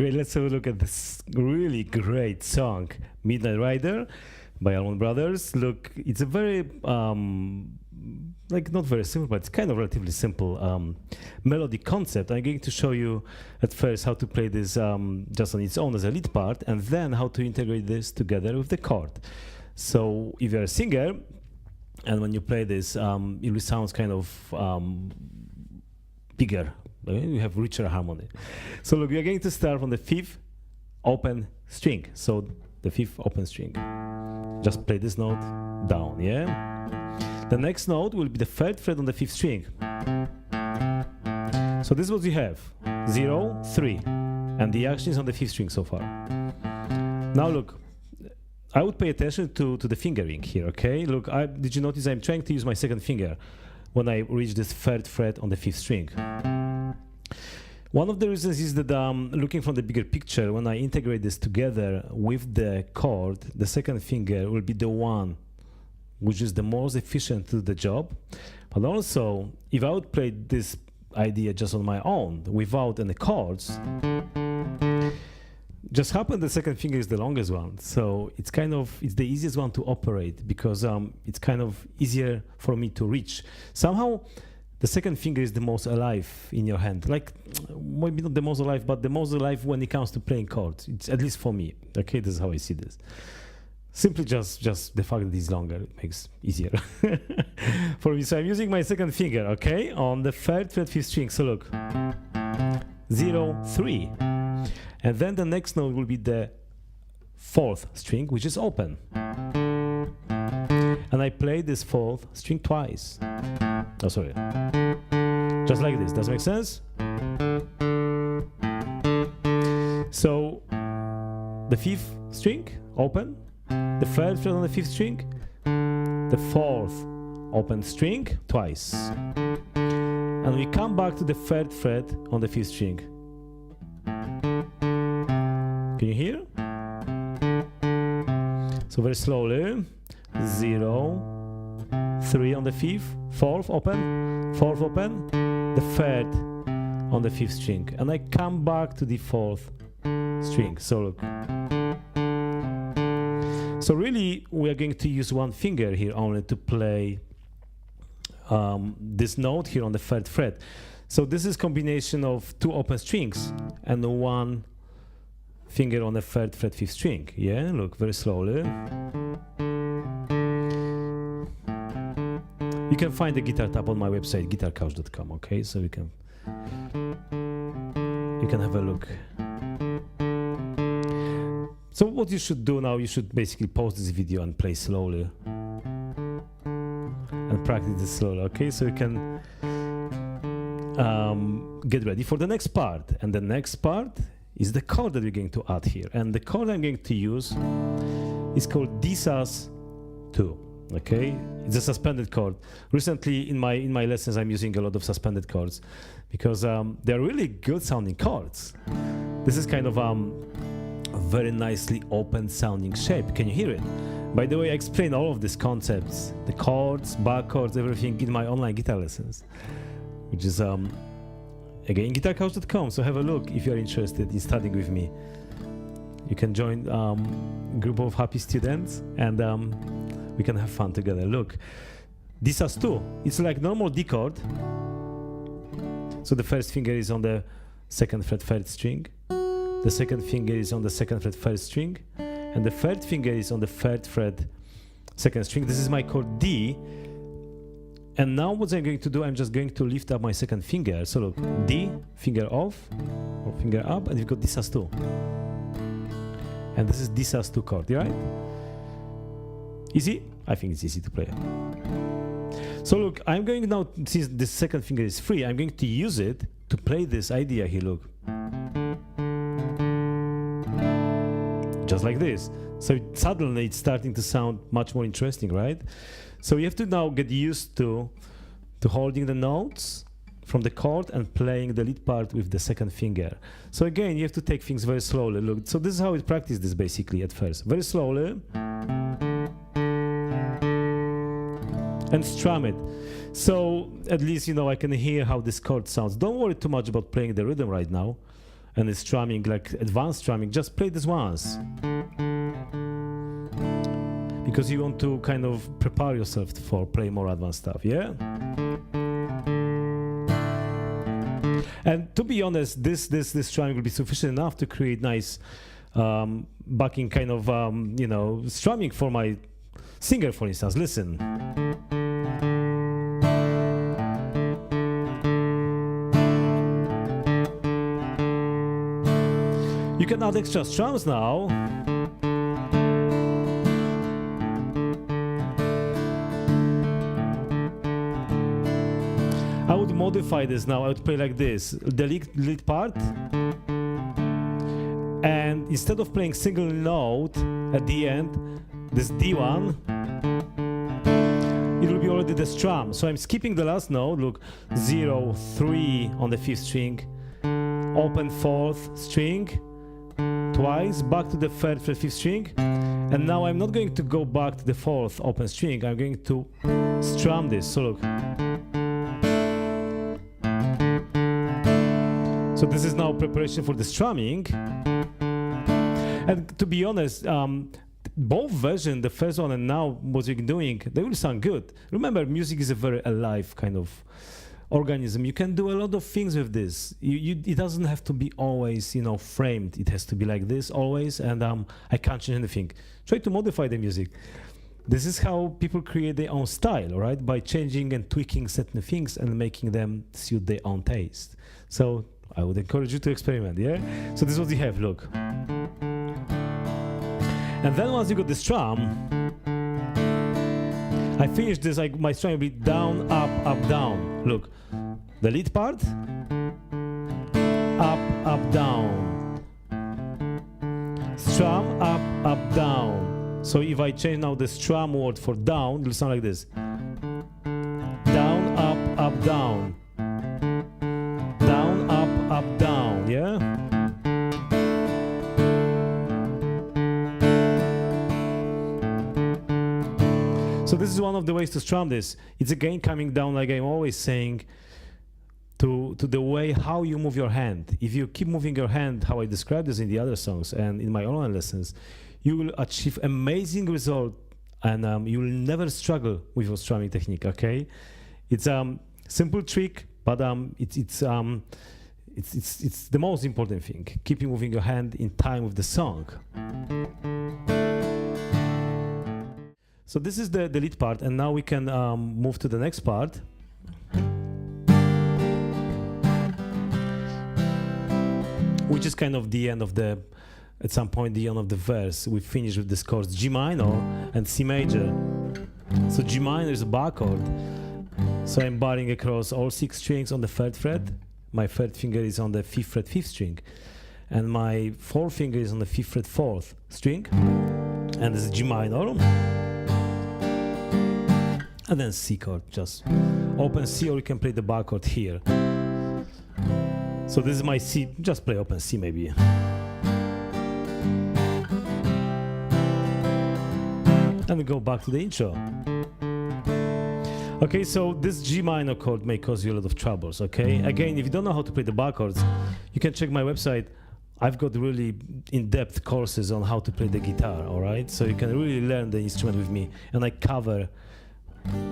Great, let's have a look at this really great song, Midnight Rider by Allman Brothers. Look, it's a very, like not very simple, but it's kind of relatively simple melody concept. I'm going to show you at first how to play this just on its own as a lead part, and then how to integrate this together with the chord. So if you're a singer, and when you play this, it will sound kind of bigger. You have richer harmony. So look, we are going to start on the 5th open string. So the 5th open string. Just play this note down, yeah? The next note will be the 3rd fret on the 5th string. So this is what you have, 0, 3. And the action is on the 5th string so far. Now look, I would pay attention to the fingering here, okay? Look, did you notice I'm trying to use my 2nd finger when I reach this 3rd fret on the 5th string? One of the reasons is that looking from the bigger picture, when I integrate this together with the chord, the 2nd finger will be the one which is the most efficient to do the job. But also, if I would play this idea just on my own, without any chords, just happen the 2nd finger is the longest one. So it's the easiest one to operate because it's kind of easier for me to reach. Somehow, the 2nd finger is the most alive in your hand. Like, maybe not the most alive, but the most alive when it comes to playing chords. It's at least for me. Okay, this is how I see this. Simply just the fact that it's longer makes easier for me. So I'm using my 2nd finger, okay, on the 3rd fret 5th string. So look, 0, 3. And then the next note will be the 4th string, which is open. And I play this 4th string twice. Oh, sorry. Just like this. Does it make sense? So, the 5th string, open. The 3rd fret on the 5th string. The 4th open string, twice. And we come back to the 3rd fret on the 5th string. Can you hear? So very slowly. 0, 3 on the 5th, 4th open, 4th open, the 3rd on the 5th string, and I come back to the 4th string. So look. So really, we are going to use one finger here only to play this note here on the 3rd fret. So this is combination of 2 open strings and 1 finger on the 3rd fret 5th string. Yeah, look, very slowly. You can find the guitar tab on my website, guitarcouch.com, okay? So you can have a look. So what you should do now, you should basically pause this video and play slowly. And practice this slowly, okay? So you can get ready for the next part. And the next part is the chord that we're going to add here. And the chord I'm going to use is called D sus2. Okay, it's a suspended chord. Recently, in my lessons, I'm using a lot of suspended chords because they're really good sounding chords. This is kind of a very nicely open sounding shape. Can you hear it? By the way, I explain all of these concepts, the chords, bar chords, everything in my online guitar lessons, which is again guitarcouch.com. So have a look if you're interested in studying with me. You can join a group of happy students and we can have fun together. Look, D sus2, it's like normal D chord. So the 1st finger is on the 2nd fret 3rd string. The 2nd finger is on the 2nd fret 1st string. And the 3rd finger is on the 3rd fret 2nd string. This is my chord D. And now what I'm going to do, I'm just going to lift up my 2nd finger. So look, D, finger off, or finger up, and you've got D sus2. And this is D sus2 chord, right? Easy? I think it's easy to play. So look, I'm going now, since the 2nd finger is free, I'm going to use it to play this idea here, look. Just like this. So suddenly it's starting to sound much more interesting, right? So you have to now get used to holding the notes from the chord and playing the lead part with the 2nd finger. So again, you have to take things very slowly. Look, so this is how we practice this basically at first. Very slowly. And strum it. So at least, you know, I can hear how this chord sounds. Don't worry too much about playing the rhythm right now. and it's strumming like advanced strumming, just play this once. Because you want to kind of prepare yourself for play more advanced stuff, yeah? And to be honest, this strumming will be sufficient enough to create nice backing kind of, you know, strumming for my singer, for instance. Listen. You can add extra strums now. I would modify this now. I would play like this, the lead part, and instead of playing single note at the end, this D1, it will be already the strum. So I'm skipping the last note. Look, 0, 3 on the 5th string, open 4th string, twice, back to the 3rd fret 5th string, and now I'm not going to go back to the 4th open string. I'm going to strum this. So look. So this is now preparation for the strumming. And to be honest, both versions, the first one and now what you're doing, they will sound good. Remember, music is a very alive kind of organism. You can do a lot of things with this. It doesn't have to be always, you know, framed. It has to be like this always, and I can't change anything. Try to modify the music. This is how people create their own style, right? By changing and tweaking certain things and making them suit their own taste. So I would encourage you to experiment, yeah? So this is what you have, look. And then once you got the strum, I finished this, like my strum will be down, up, up, down. Look, the lead part, up, up, down. Strum, up, up, down. So if I change now the strum word for down, it will sound like this. Down, up, up, down. Down, up, down, yeah? So this is one of the ways to strum this. It's again coming down, like I'm always saying, to the way how you move your hand. If you keep moving your hand, how I described this in the other songs and in my online lessons, you will achieve amazing result, and you will never struggle with your strumming technique, okay? It's a simple trick, but it's the most important thing. Keep moving your hand in time with the song. So this is the lead part, and now we can move to the next part. Which is kind of the end of the, at some point, the end of the verse. We finish with this chords G minor and C major. So G minor is a bar chord. So I'm barring across all 6 strings on the 3rd fret. My 3rd finger is on the 5th fret 5th string. And my 4th finger is on the 5th fret 4th string. And this is G minor. And then C chord, just open C, or you can play the bar chord here. So this is my C, just play open C maybe. And we go back to the intro. Okay, so this G minor chord may cause you a lot of troubles, okay? Again, if you don't know how to play the bar chords, you can check my website. I've got really in-depth courses on how to play the guitar, all right? So you can really learn the instrument with me, and I cover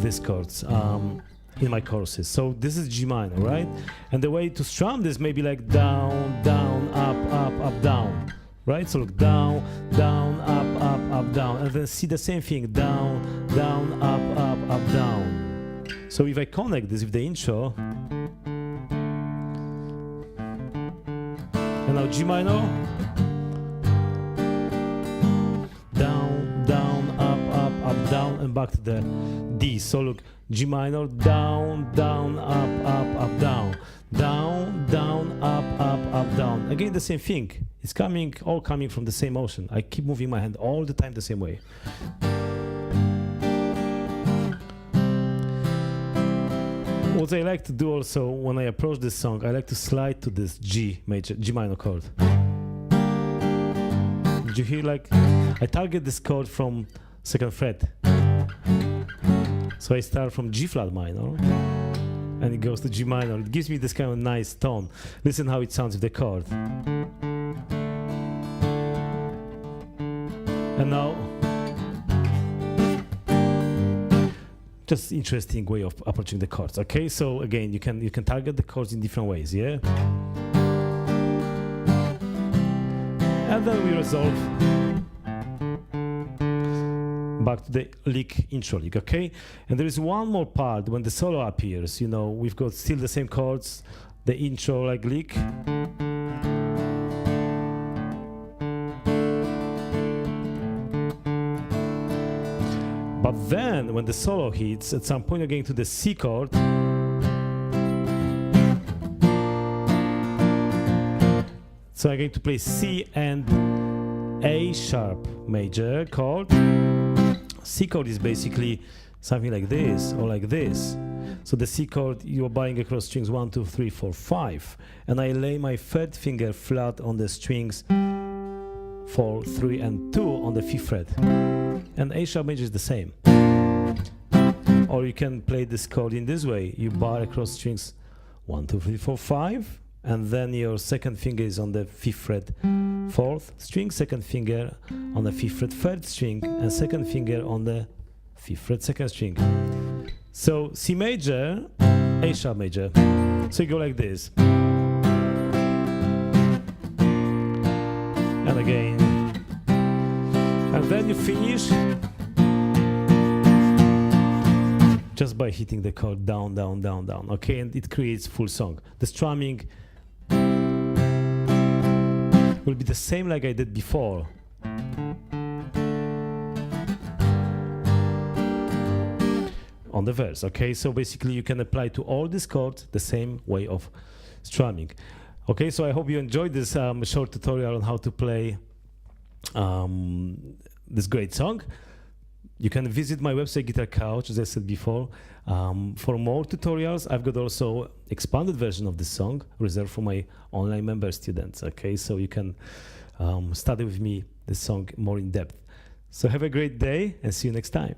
these chords in my courses. So this is G minor, right? And the way to strum this may be like down, down, up, up, up, down, right? So look, down, down, up, up, up, down, and then see the same thing, down, down, up, up, up, down. So if I connect this with the intro, and now G minor, down, down, up, down, and back to the D. So look, G minor, down, down, up, down, down, down, up, down. Again, the same thing. It's all coming from the same motion. I keep moving my hand all the time the same way. What I like to do also when I approach this song, I like to slide to this G minor chord. Did you hear, like, I target this chord from 2nd fret. So I start from G flat minor, and it goes to G minor. It gives me this kind of nice tone. Listen how it sounds with the chord. And now, just interesting way of approaching the chords. Okay, so again, you can target the chords in different ways, yeah. And then we resolve back to the lick, intro lick, okay? And there is one more part when the solo appears, you know, we've got still the same chords, the intro like lick. But then when the solo hits, at some point you're going to the C chord. So I'm going to play C and A sharp major chord. C chord is basically something like this or like this. So the C chord, you're buying across strings 1, 2, 3, 4, 5. And I lay my third finger flat on the strings 4, 3, and 2 on the 5th fret. And A sharp major is the same. Or you can play this chord in this way. You bar across strings 1, 2, 3, 4, 5. And then your second finger is on the 5th fret 4th string, second finger on the 5th fret 3rd string, and second finger on the 5th fret 2nd string. So C major, A sharp major. So you go like this. And again. And then you finish just by hitting the chord down, down, down, down. Okay, and it creates full song. The strumming will be the same like I did before. On the verse, okay? So basically you can apply to all these chords the same way of strumming. Okay, so I hope you enjoyed this short tutorial on how to play this great song. You can visit my website Guitar Couch, as I said before, for more tutorials. I've got also expanded version of this song reserved for my online member students. Okay, so you can study with me this song more in depth. So have a great day and see you next time.